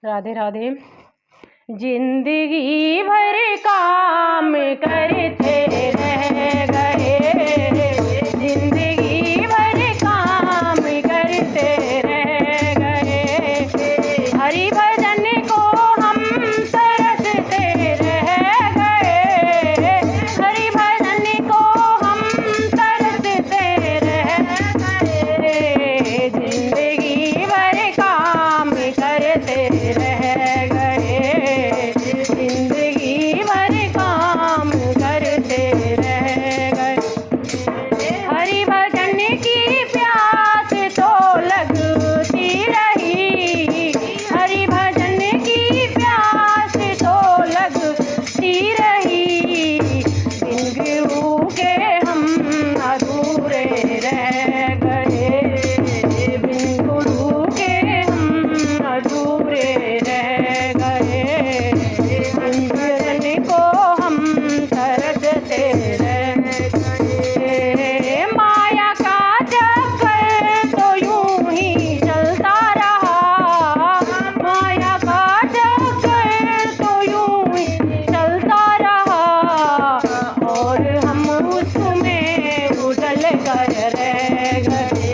राधे राधे। जिंदगी भर काम करते रह गए, जिंदगी भर काम करते रह गए। हरि भजन को हम तरसते रह गए, हरि भजन को हम तरसते रह गए। जिंदगी भर काम करते रह गए, जिंदगी भर काम करते रह गए। हरि भजन की प्यास तो लगती रही, हरि भजन की प्यास तो लगती रही। बिन गुरु के हम अधूरे रह गए, बिन गुरु के हम अधूरे रह गए। बिन भजन को हम तरसते रह गए। माया का चक्कर तो यूं ही चलता रहा, माया का चक्कर तो यूं ही चलता रहा। और हम उसमें उलझ कर रह गए,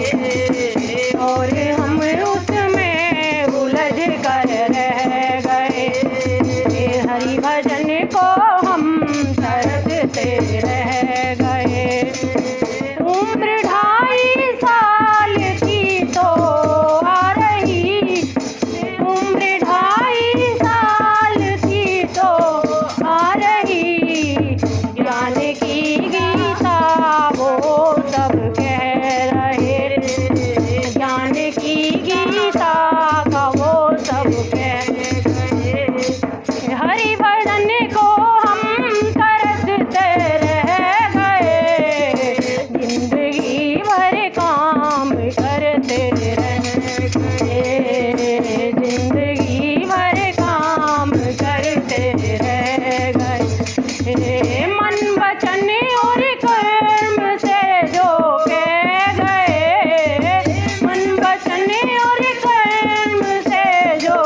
और हम उसमें उलझ कर रह गए। हरि भजन को हम तरसते रह गए। उम्र 2.5 साल की तो आ रही, उम्र 2.5 साल की तो आ रही। ज्ञान की गीता वो सब कह रहे, ज्ञान की गीता का वो सब कह रहे। हरि भजन को हम तरसते रह गए, जिंदगी भर काम करते रह गए, जिंदगी भर काम करते रह गए। मन वचन और कर्म से जो कह गए, मन वचन और कर्म से जो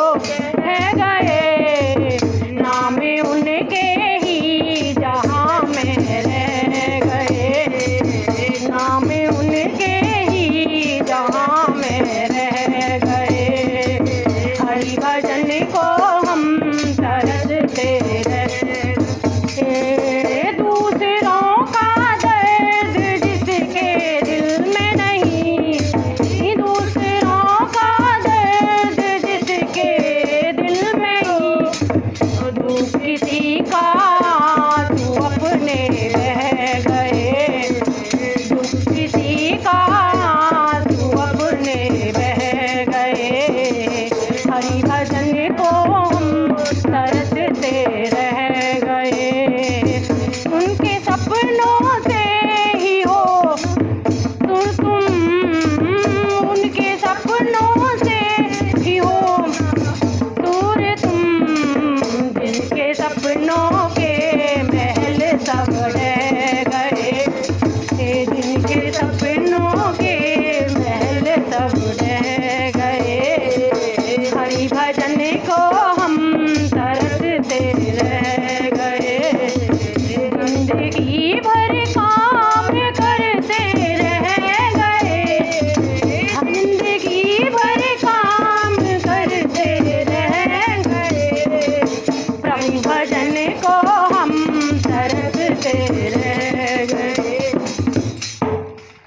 कह गए। नाम उनके ही जहाँ में रह गए, नाम उनके ही जहाँ में रह गए। हरि भजन को